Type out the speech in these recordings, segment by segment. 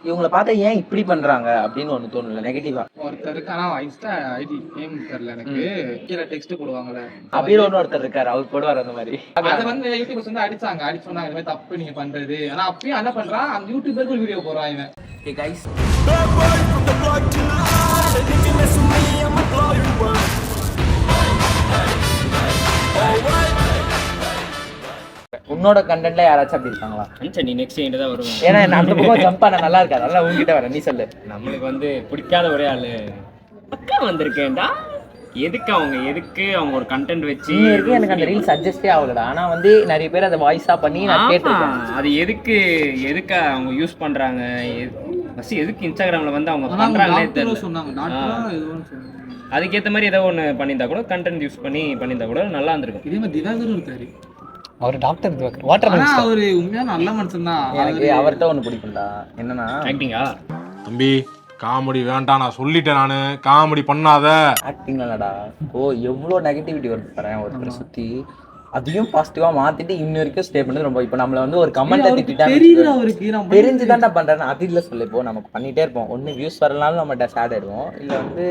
இவங்கள பார்த்தா ஏன் இப்படி பண்றாங்க அப்படின்னு ஒண்ணு தோணல நெகட்டிவா. ஒருத்தருக்கு ஆனா இன்ஸ்டா ஐடி நேம் தெரியல எனக்கு. கீழே டெக்ஸ்ட் போடுவாங்கல்ல, அப்படின்னு ஒருத்தர் இருக்காரு, அவர் போடுவார் அந்த மாதிரி. அதை வந்து யூடியூபர்ஸ் வந்து அடிச்சு சொன்னாங்க இந்த மாதிரி தப்பு நீங்க பண்றது. ஆனா அப்பயும் என்ன பண்றான், அந்த யூடியூபருக்கு ஒரு வீடியோ போடுறான் இவன். Hey guys, உன்னோட கண்டென்ட்ல யாராச்சும் அப்படி இருக்காங்களா? நீ நெக்ஸ்ட் என்கிட்ட தான் வருவேன். ஏன்னா அந்த பக்கம் ஜம்ப் பண்ண நல்லா இருக்காது, அதெல்லாம் உங்ககிட்ட வரேன், நீ சொல்லு. நம்மளுக்கு வந்து பிடிக்காத ஒரே ஆளு அக்கா வந்திருக்கேன்டா. எதுக்கு அவங்க ஒரு கண்டென்ட் வச்சு நீ இருக்கு, எனக்கு அந்த ரீல் சஜஸ்டே ஆகலடா. ஆனா வந்து நிறைய பேர் அதை வாய்ஸா பண்ணி நான் கேட்டிருக்கேன். அது எதுக்கு அவங்க யூஸ் பண்றாங்க, எதுக்கு இன்ஸ்டாகிராம்ல வந்து அவங்க பண்றாங்களே தெரியல. அதுக்கேற்ற மாதிரி ஏதோ ஒன்று பண்ணியிருந்தா கூட கண்டென்ட் யூஸ் பண்ணியிருந்தா கூட நல்லா இருந்திருக்கும். இதே மாதிரி திவாகரும் இருக்காரு, அவர் டாக்டர் திவாகர், வாட்டர் அவரு உண்மையா நல்ல மனுஷன் தான். எனக்கு அவர்கிட்ட ஒண்ணு பிடிக்கும்டா, என்னன்னா ஆக்டிங்கா. தம்பி காமெடி வேண்டாம், நான் சொல்லிட்டேன், நானு காமெடி பண்ணாத. ஆக்டிங் இல்லடா. எவ்வளோ நெகட்டிவிட்டி வருது பாரு ஒருத்தரை சுத்தி, அதையும் பாசிட்டிவா மாத்திட்டு இன்ன வரைக்கும் ஸ்டே பண்ணது ரொம்ப. இப்போ நம்மள வந்து ஒரு கமெண்ட் தெரிஞ்சுதான்டா பண்றேன்னு அது இல்லை சொல்லு. இப்போ நம்ம பண்ணிட்டே இருப்போம், ஒன்று வியூஸ் வரலனாலும் நம்ம சேட் ஆயிடுவோம், இல்லை வந்து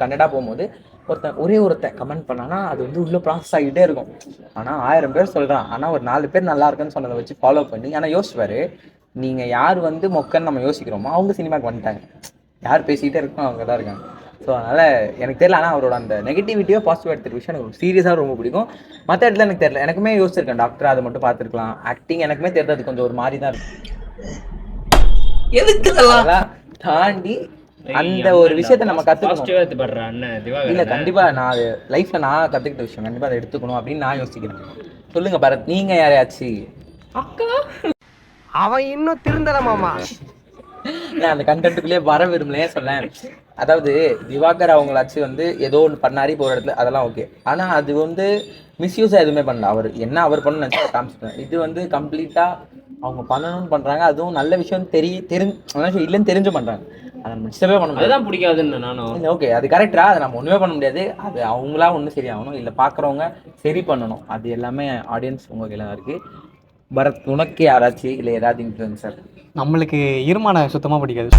கன்னடா போகும்போது ஒருத்தன் கமெண்ட் பண்ணானா அது வந்து உள்ள ப்ராசஸ் ஆகிட்டே இருக்கும். ஆனால் 1000 பேர் சொல்றான், ஆனால் ஒரு 4 பேர் நல்லா இருக்குன்னு சொன்னதை வச்சு ஃபாலோ பண்ணி. ஆனால் யோசிச்சுவாரு, நீங்க யார் வந்து மொக்கன்னு நம்ம யோசிக்கிறோமோ அவங்க சினிமாக்கு வந்துட்டாங்க, யார் பேசிக்கிட்டே இருக்கோம் அவங்க தான் இருக்காங்க. ஸோ அதனால எனக்கு தெரியல. ஆனால் அவரோட அந்த நெகட்டிவிட்டியோ பாசிட்டிவ் எடுத்துகிற விஷயம் எனக்கு சீரியஸாக ரொம்ப பிடிக்கும். மற்ற இடத்துல எனக்கு தெரியல, எனக்குமே யோசிச்சிருக்கேன் டாக்டர் அதை மட்டும் பார்த்துருக்கலாம். ஆக்டிங் எனக்குமே தெரியல, அது கொஞ்சம் ஒரு மாதிரி தான் இருக்கும். எதுக்கு அதெல்லாம் தாண்டி அந்த ஒரு விஷயத்த நம்ம கத்துக்கணும். இல்ல கண்டிப்பா நான் அது லைஃப்ல நான் கத்துக்கிட்ட விஷயம், கண்டிப்பா அதை எடுத்துக்கணும் அப்படின்னு நான் யோசிக்கிறேன். சொல்லுங்க பரத், நீங்க யாரையாச்சும் அக்கா அவன் இன்னும் திருந்தல மாமா. நான் அந்த கண்டென்ட்டுக்குள்ளேயே வர விரும்பலையே சொல்லேன். அதாவது திவாகர் அவங்களாச்சும் வந்து ஏதோ ஒன்று பண்ணாரி போகிற இடத்துல அதெல்லாம் ஓகே. ஆனால் அது வந்து மிஸ்யூஸாக எதுவுமே பண்ணல. அவர் என்ன அவர் பண்ணணும்னு நினச்சி காமிச்சிட்டேன். இது வந்து கம்ப்ளீட்டாக அவங்க பண்ணணும்னு பண்ணுறாங்க, அதுவும் நல்ல விஷயம் இல்லைன்னு தெரிஞ்சு பண்ணுறாங்க. அதை நம்ம டிஸ்டர்பே பண்ண முடியாது. அதுதான் பிடிக்காதுன்னு நானும். இல்லை ஓகே, அது கரெக்டா, அதை நம்ம ஒன்றுமே பண்ண முடியாது. அது அவங்களா ஒன்றும் சரியாகணும், இல்லை பார்க்குறவங்க சரி பண்ணணும். அது எல்லாமே ஆடியன்ஸ் உங்கள் கையில் தான் இருக்குது. பரத், உனக்கு யாராச்சும் இல்லை ஏதாவது இன்ஃப்ளூயன்சர்? நம்மளுக்கு இருமான சுத்தமாக பிடிக்காது.